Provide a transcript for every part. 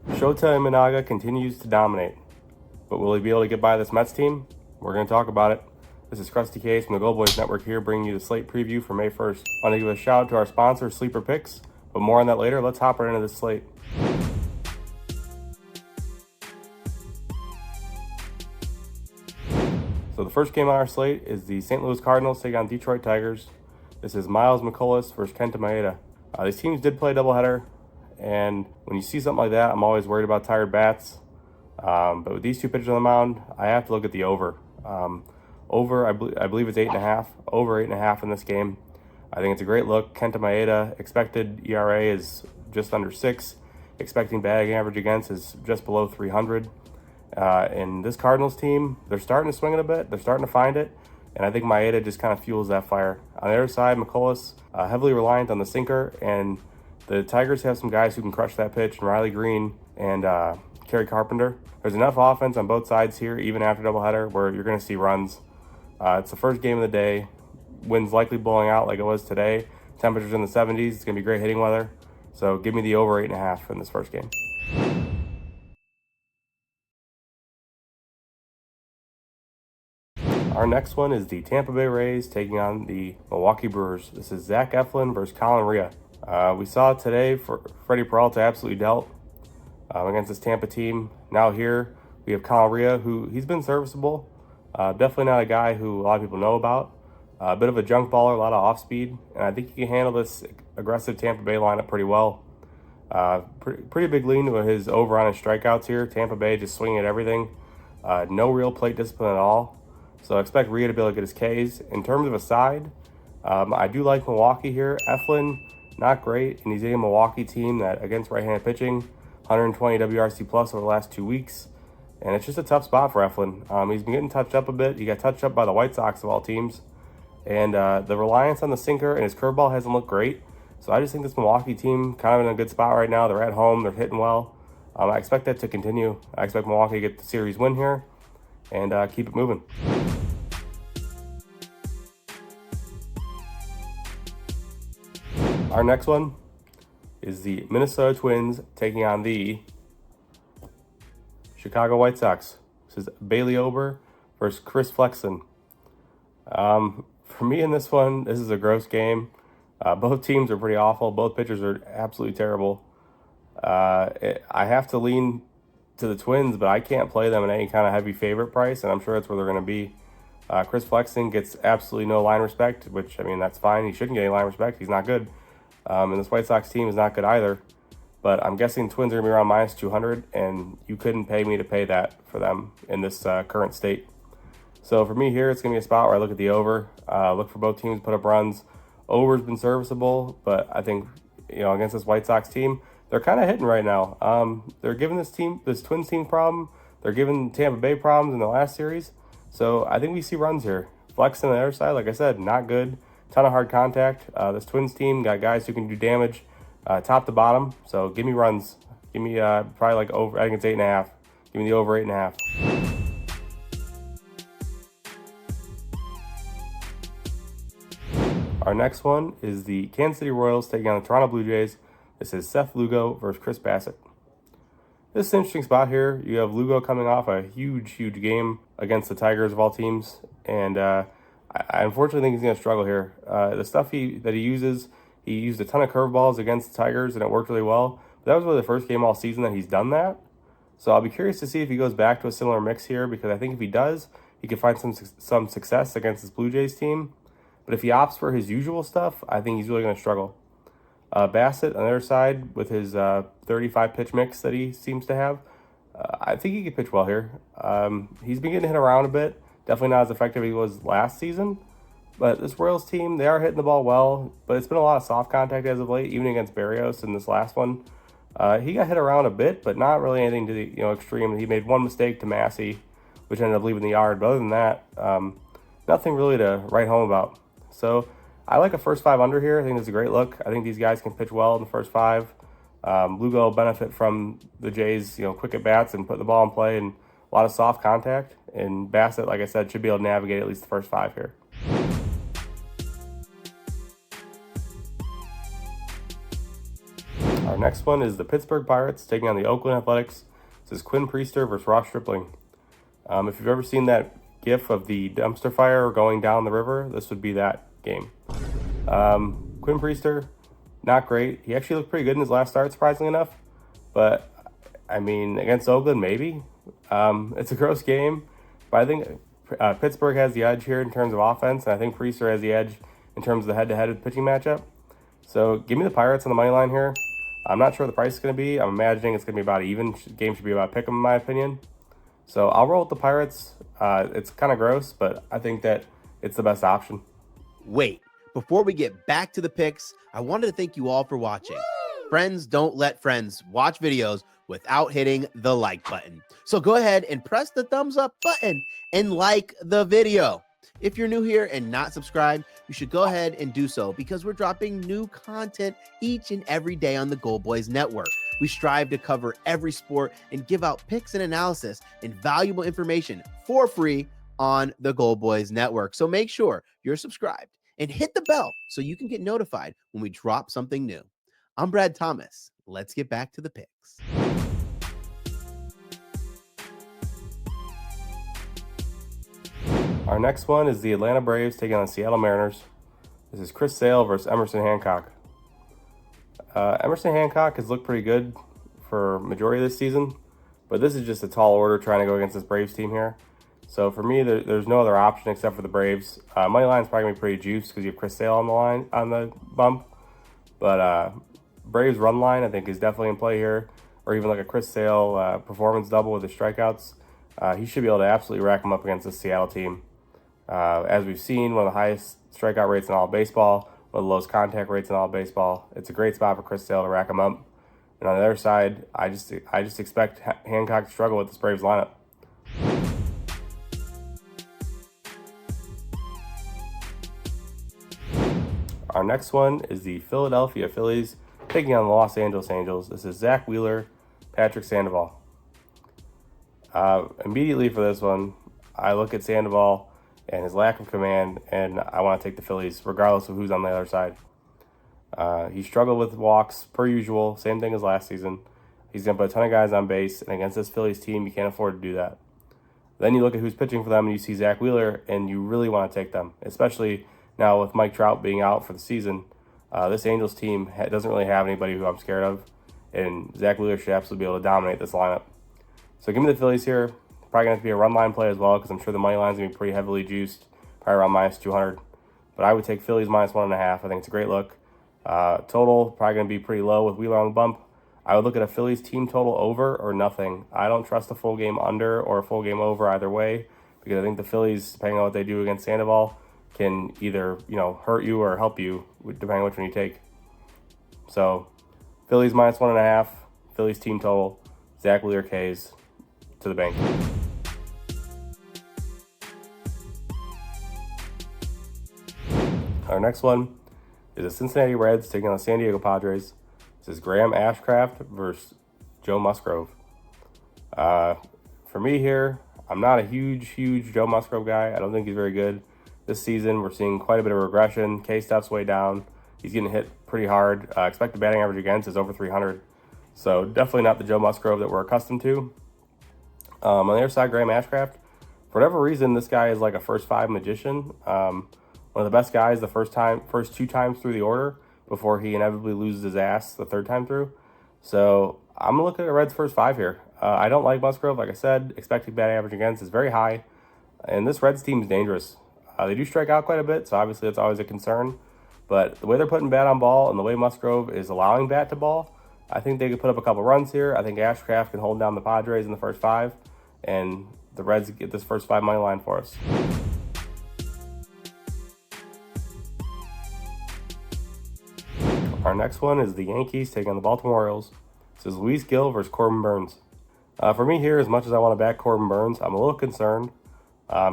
Shota Imanaga continues to dominate, but will he be able to get by this Mets team? We're going to talk about it. This is Krusty Case from the Gold Boys Network here, bringing you the slate preview for May 1st. I want to give a shout out to our sponsor, Sleeper Picks, but more on that later. Let's hop right into this slate. So the first game on our slate is the St. Louis Cardinals taking on Detroit Tigers. This is Miles McCullough versus Kenta Maeda. These teams did play a doubleheader, and when you see something like that, I'm always worried about tired bats. But with these two pitchers on the mound, I have to look at the over. I believe it's 8.5. Over 8.5 in this game. I think it's a great look. Kenta Maeda, expected ERA is just under 6. Expecting batting average against is just below 300. And this Cardinals team, they're starting to swing it a bit. They're starting to find it. And I think Maeda just kind of fuels that fire. On the other side, McCullough, heavily reliant on the sinker. And the Tigers have some guys who can crush that pitch. And Riley Green and Kerry Carpenter. There's enough offense on both sides here, even after doubleheader, where you're going to see runs. It's the first game of the day. Wind's likely blowing out like it was today. Temperatures in the 70s. It's going to be great hitting weather. So give me the over 8.5 in this first game. Our next one is the Tampa Bay Rays taking on the Milwaukee Brewers. This is Zach Eflin versus Colin Rea. We saw today for Freddie Peralta absolutely dealt against this Tampa team. Now here we have Colin Rea, who he's been serviceable. Definitely not a guy who a lot of people know about. A bit of a junk baller, a lot of off speed, and I think he can handle this aggressive Tampa Bay lineup pretty well. Pretty big lean to his over on his strikeouts here. Tampa Bay just swinging at everything. No real plate discipline at all. So I expect Rea to be able to get his Ks. In terms of a side, I do like Milwaukee here. Eflin, not great, and he's a Milwaukee team that against right-handed pitching, 120 WRC plus over the last 2 weeks. And it's just a tough spot for Eflin. He's been getting touched up a bit. He got touched up by the White Sox of all teams. And the reliance on the sinker and his curveball hasn't looked great. So I just think this Milwaukee team kind of in a good spot right now. They're at home. They're hitting well. I expect that to continue. I expect Milwaukee to get the series win here and keep it moving. Our next one is the Minnesota Twins taking on the Chicago White Sox. This is Bailey Ober versus Chris Flexen. For me in this one, this is a gross game. Both teams are pretty awful. Both pitchers are absolutely terrible. I have to lean to the Twins, but I can't play them in any kind of heavy favorite price, and I'm sure that's where they're going to be. Chris Flexen gets absolutely no line respect, which, I mean, that's fine. He shouldn't get any line respect. He's not good. And this White Sox team is not good either. But I'm guessing Twins are going to be around minus 200, and you couldn't pay me to pay that for them in this current state. So for me here, it's going to be a spot where I look at the over, look for both teams to put up runs. Over's been serviceable, but I think, against this White Sox team, they're kind of hitting right now. They're giving this Twins team problem. They're giving Tampa Bay problems in the last series. So I think we see runs here. Flex on the other side, like I said, not good. Ton of hard contact. This Twins team got guys who can do damage top to bottom. So give me runs. Give me probably like over, I think it's 8.5. Give me the over 8.5. Our next one is the Kansas City Royals taking on the Toronto Blue Jays. This is Seth Lugo versus Chris Bassett. This is an interesting spot here. You have Lugo coming off a huge game against the Tigers of all teams. And I unfortunately think he's going to struggle here. The stuff that he uses, he used a ton of curveballs against the Tigers, and it worked really well. But that was really the first game all season that he's done that. So I'll be curious to see if he goes back to a similar mix here, because I think if he does, he could find some success against this Blue Jays team. But if he opts for his usual stuff, I think he's really going to struggle. Bassett, on the other side, with his 35-pitch mix that he seems to have, I think he could pitch well here. He's been getting hit around a bit. Definitely not as effective as he was last season. But this Royals team, they are hitting the ball well, but it's been a lot of soft contact as of late, even against Berrios in this last one. He got hit around a bit, but not really anything to the extreme. He made one mistake to Massey, which ended up leaving the yard. But other than that, nothing really to write home about. So I like a first 5 under here. I think it's a great look. I think these guys can pitch well in the first 5. Lugo will benefit from the Jays, quick at bats and put the ball in play and a lot of soft contact. And Bassett, like I said, should be able to navigate at least the first 5 here. Our Our next one is the Pittsburgh Pirates taking on the Oakland Athletics. This is Quinn Priester versus Ross Stripling. If you've ever seen that gif of the dumpster fire going down the river, this would be that game. Quinn Priester, not great. He actually looked pretty good in his last start, surprisingly enough. But, I mean, against Oakland, maybe. It's a gross game. But I think Pittsburgh has the edge here in terms of offense. And I think Priester has the edge in terms of the head-to-head pitching matchup. So give me the Pirates on the money line here. I'm not sure what the price is going to be. I'm imagining it's going to be about even. Game should be about pick 'em, in my opinion. So I'll roll with the Pirates. It's kind of gross, but I think that it's the best option. Wait, before we get back to the picks, I wanted to thank you all for watching. Friends don't let friends watch videos without hitting the like button. So go ahead and press the thumbs up button and like the video. If you're new here and not subscribed, you should go ahead and do so because we're dropping new content each and every day on the Gold Boys Network. We strive to cover every sport and give out picks and analysis and valuable information for free on the Gold Boys Network. So make sure you're subscribed and hit the bell so you can get notified when we drop something new. I'm Brad Thomas. Let's get back to the picks. Our next one is the Atlanta Braves taking on the Seattle Mariners. This is Chris Sale versus Emerson Hancock. Emerson Hancock has looked pretty good for majority of this season, but this is just a tall order trying to go against this Braves team here. So for me, there's no other option except for the Braves. Money line's probably gonna be pretty juiced because you have Chris Sale on the line on the bump, but Braves run line I think is definitely in play here, or even like a Chris Sale performance double with the strikeouts. He should be able to absolutely rack them up against this Seattle team. As we've seen, one of the highest strikeout rates in all of baseball, one of the lowest contact rates in all of baseball. It's a great spot for Chris Sale to rack him up. And on the other side, I just expect Hancock to struggle with this Braves lineup. Our next one is the Philadelphia Phillies taking on the Los Angeles Angels. This is Zach Wheeler, Patrick Sandoval. Immediately for this one, I look at Sandoval and his lack of command, and I want to take the Phillies, regardless of who's on the other side. He struggled with walks, per usual, same thing as last season. He's going to put a ton of guys on base, and against this Phillies team, you can't afford to do that. Then you look at who's pitching for them, and you see Zach Wheeler, and you really want to take them, especially now with Mike Trout being out for the season. This Angels team doesn't really have anybody who I'm scared of, and Zach Wheeler should absolutely be able to dominate this lineup. So give me the Phillies here. Probably going to be a run line play as well because I'm sure the money line's going to be pretty heavily juiced, probably around minus 200. But I would take Phillies minus 1.5. I think it's a great look. Total, probably going to be pretty low with Wheeler on the bump. I would look at a Phillies team total over or nothing. I don't trust a full game under or a full game over either way because I think the Phillies, depending on what they do against Sandoval, can either hurt you or help you, depending on which one you take. So Phillies minus 1.5, Phillies team total, Zach Wheeler K's to the bank. Our next one is the Cincinnati Reds taking on the San Diego Padres. This is Graham Ashcraft versus Joe Musgrove. For me here, I'm not a huge Joe Musgrove guy. I don't think he's very good. This season, we're seeing quite a bit of regression. K-Stuff's way down. He's getting hit pretty hard. Expected batting average against is over 300. So definitely not the Joe Musgrove that we're accustomed to. On the other side, Graham Ashcraft. For whatever reason, this guy is like a first five magician. One of the best guys the first two times through the order before he inevitably loses his ass the third time through. So I'm going to look at the Reds' first five here. I don't like Musgrove. Like I said, expected batting average against is very high. And this Reds team is dangerous. They do strike out quite a bit, so obviously that's always a concern. But the way they're putting bat on ball and the way Musgrove is allowing bat to ball, I think they could put up a couple runs here. I think Ashcraft can hold down the Padres in the first five, and the Reds get this first five money line for us. Our next one is the Yankees taking on the Baltimore Orioles. This is Luis Gil versus Corbin Burns. For me here, as much as I want to back Corbin Burns, I'm a little concerned.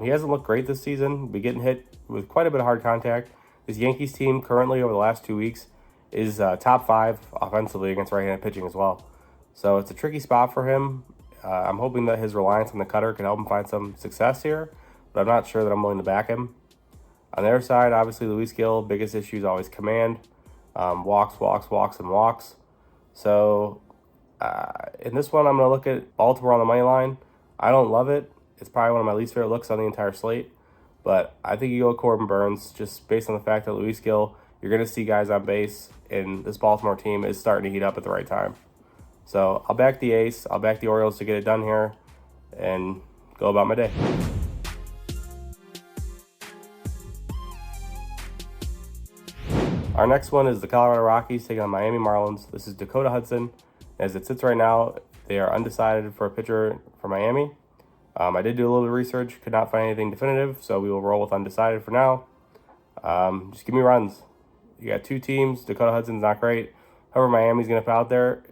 He hasn't looked great this season. Been getting hit with quite a bit of hard contact. This Yankees team currently over the last 2 weeks is top 5 offensively against right-handed pitching as well. So it's a tricky spot for him. I'm hoping that his reliance on the cutter can help him find some success here, but I'm not sure that I'm willing to back him. On the other side, obviously Luis Gil, biggest issue is always command. Walks. So in this one, I'm going to look at Baltimore on the money line. I don't love it. It's probably one of my least favorite looks on the entire slate. But I think you go Corbin Burns just based on the fact that Luis Gil, you're going to see guys on base, and this Baltimore team is starting to heat up at the right time. So I'll back the ace. I'll back the Orioles to get it done here and go about my day. Our next one is the Colorado Rockies taking on Miami Marlins. This is Dakota Hudson. As it sits right now, they are undecided for a pitcher for Miami. I did do a little bit of research, could not find anything definitive, so we will roll with undecided for now. Just give me runs. You got two teams. Dakota Hudson's not great. However, Miami's going to put out there,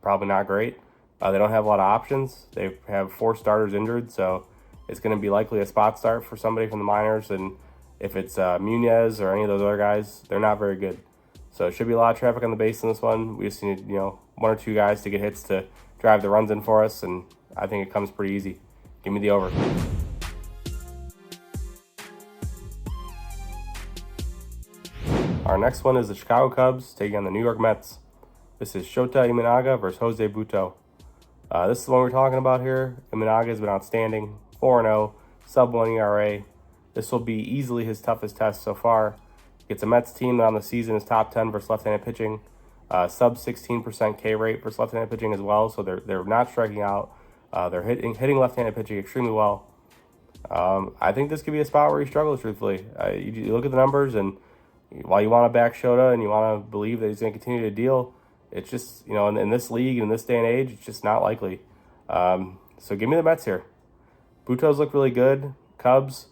probably not great. They don't have a lot of options. They have 4 starters injured, so it's going to be likely a spot start for somebody from the minors. And if it's Munez or any of those other guys, they're not very good. So it should be a lot of traffic on the base in this one. We just need, 1 or 2 guys to get hits to drive the runs in for us, and I think it comes pretty easy. Give me the over. Our next one is the Chicago Cubs taking on the New York Mets. This is Shota Imanaga versus Jose Butto. This is the one we're talking about here. Imanaga has been outstanding, 4-0, sub-1 ERA. This will be easily his toughest test so far. It's a Mets team that on the season is top 10 versus left-handed pitching, sub 16% K rate versus left-handed pitching as well. So they're not striking out. They're hitting left-handed pitching extremely well. I think this could be a spot where he struggles, truthfully. You look at the numbers, and while you want to back Shota and you want to believe that he's going to continue to deal, it's just, in this league, in this day and age, it's just not likely. So give me the Mets here. Butto's look really good. Cubs,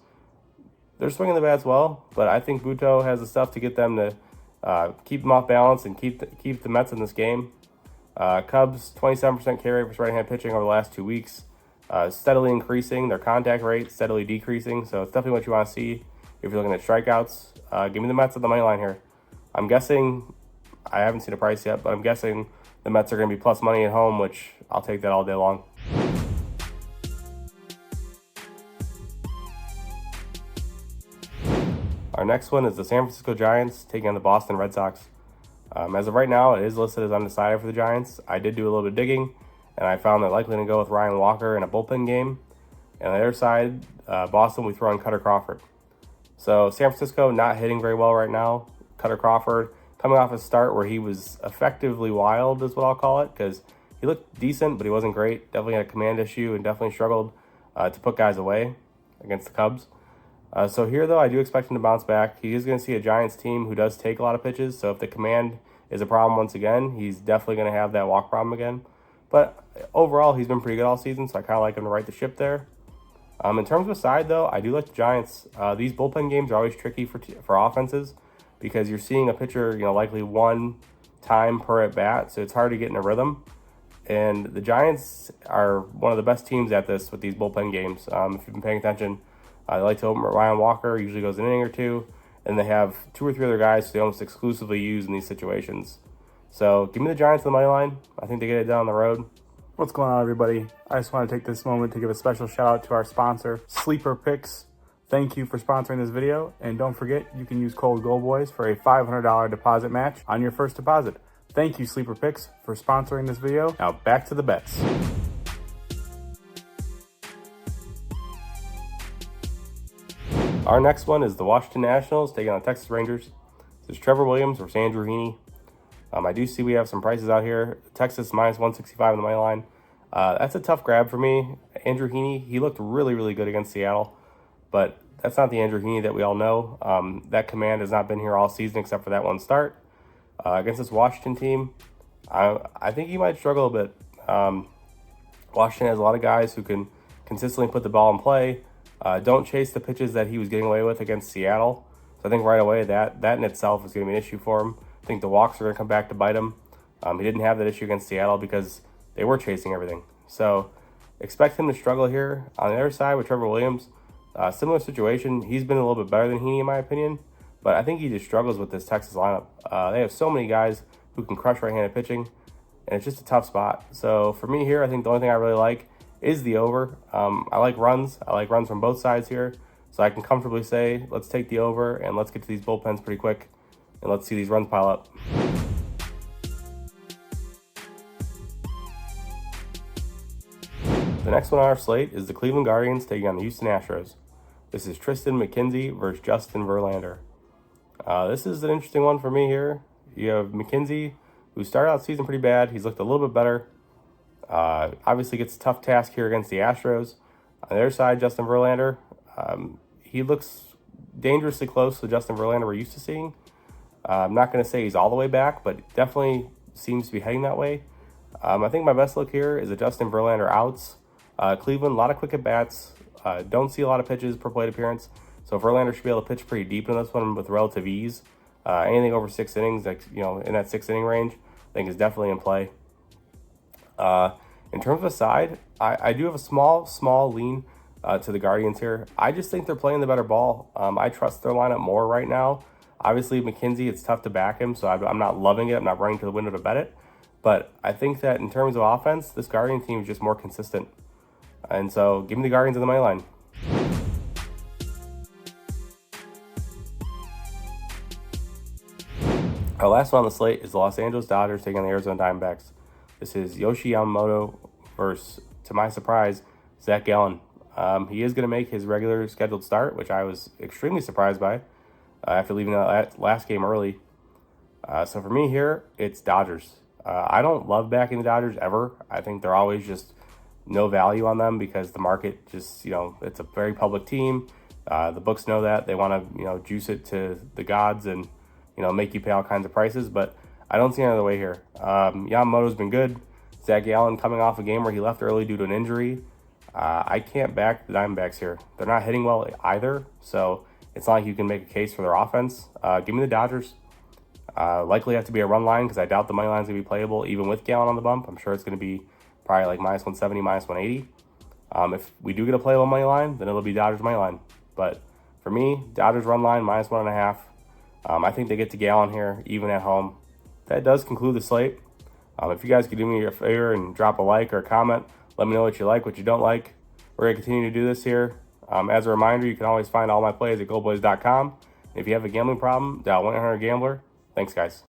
they're swinging the bats well, but I think Butto has the stuff to get them to keep them off balance and keep the Mets in this game. Cubs, 27% K rate versus right-hand pitching over the last 2 weeks. Steadily increasing. Their contact rate steadily decreasing, so it's definitely what you want to see if you're looking at strikeouts. Give me the Mets at the money line here. I'm guessing, I haven't seen a price yet, but I'm guessing the Mets are going to be plus money at home, which I'll take that all day long. Our next one is the San Francisco Giants taking on the Boston Red Sox. As of right now, it is listed as undecided for the Giants. I did do a little bit of digging, and I found they're likely to go with Ryan Walker in a bullpen game. And on the other side, Boston, we throw in Cutter Crawford. So San Francisco not hitting very well right now. Cutter Crawford coming off a start where he was effectively wild is what I'll call it, because he looked decent, but he wasn't great. Definitely had a command issue and definitely struggled to put guys away against the Cubs. So here, though, I do expect him to bounce back. He is going to see a Giants team who does take a lot of pitches. So if the command is a problem once again, he's definitely going to have that walk problem again. But overall, he's been pretty good all season, so I kind of like him to right the ship there. In terms of a side, though, I do like the Giants. These bullpen games are always tricky for offenses because you're seeing a pitcher, likely one time per at bat, so it's hard to get in a rhythm. And the Giants are one of the best teams at this with these bullpen games. If you've been paying attention, they like to open Ryan Walker, usually goes an inning or two, and they have 2 or 3 other guys they almost exclusively use in these situations. So give me the Giants on the money line. I think they get it down the road. What's going on, everybody? I just want to take this moment to give a special shout out to our sponsor, Sleeper Picks. Thank you for sponsoring this video, and don't forget you can use code GOLDBOYS for a $500 deposit match on your first deposit. Thank you, Sleeper Picks, for sponsoring this video. Now back to the bets. Our next one is the Washington Nationals taking on the Texas Rangers. This is Trevor Williams versus Andrew Heaney. I do see we have some prices out here. Texas minus 165 on the money line. That's a tough grab for me. Andrew Heaney, he looked really, really good against Seattle, but that's not the Andrew Heaney that we all know. That command has not been here all season except for that one start. Against this Washington team, I think he might struggle a bit. Washington has a lot of guys who can consistently put the ball in play. Don't chase the pitches that he was getting away with against Seattle. So I think right away that in itself is going to be an issue for him. I think the walks are going to come back to bite him. He didn't have that issue against Seattle because they were chasing everything. So expect him to struggle here. On the other side with Trevor Williams, similar situation. He's been a little bit better than Heaney in my opinion, but I think he just struggles with this Texas lineup. They have so many guys who can crush right-handed pitching, and it's just a tough spot. So for me here, I think the only thing I really like is the over. I like runs. I like runs from both sides here. So I can comfortably say, let's take the over and let's get to these bullpens pretty quick and let's see these runs pile up. The next one on our slate is the Cleveland Guardians taking on the Houston Astros. This is Tristan McKenzie versus Justin Verlander. This is an interesting one for me here. You have McKenzie, who started out the season pretty bad. He's looked a little bit better. Obviously gets a tough task here against the Astros. On the other side, Justin Verlander, he looks dangerously close to Justin Verlander we're used to seeing. I'm not going to say he's all the way back, but definitely seems to be heading that way. I think my best look here is a Justin Verlander outs. Cleveland, a lot of quick at-bats. Don't see a lot of pitches per plate appearance. So Verlander should be able to pitch pretty deep in this one with relative ease. Anything over 6 innings, like in that 6-inning range, I think is definitely in play. In terms of the side, I do have a small lean to the Guardians here. I just think they're playing the better ball. I trust their lineup more right now. Obviously, McKenzie, it's tough to back him, so I'm not loving it. I'm not running to the window to bet it. But I think that in terms of offense, this Guardian team is just more consistent. And so give me the Guardians on the money line. Our last one on the slate is the Los Angeles Dodgers taking on the Arizona Diamondbacks. This is Yoshi Yamamoto versus, to my surprise, Zach Gallen. He is going to make his regular scheduled start, which I was extremely surprised by after leaving that last game early. So for me here, it's Dodgers. I don't love backing the Dodgers ever. I think they're always just no value on them because the market just, it's a very public team. The books know that. They want to, juice it to the gods and, make you pay all kinds of prices. But I don't see any other way here. Yamamoto's been good. Zach Gallen coming off a game where he left early due to an injury. I can't back the Diamondbacks here. They're not hitting well either, so it's not like you can make a case for their offense. Give me the Dodgers. Likely have to be a run line because I doubt the money line's going to be playable even with Gallen on the bump. I'm sure it's going to be probably like minus 170, minus 180. If we do get a playable money line, then it'll be Dodgers money line. But for me, Dodgers run line, minus 1.5. I think they get to Gallen here, even at home. That does conclude the slate. If you guys could do me a favor and drop a like or a comment, let me know what you like, what you don't like. We're going to continue to do this here. As a reminder, you can always find all my plays at goldboys.com. If you have a gambling problem, dial 1-800-GAMBLER. Thanks, guys.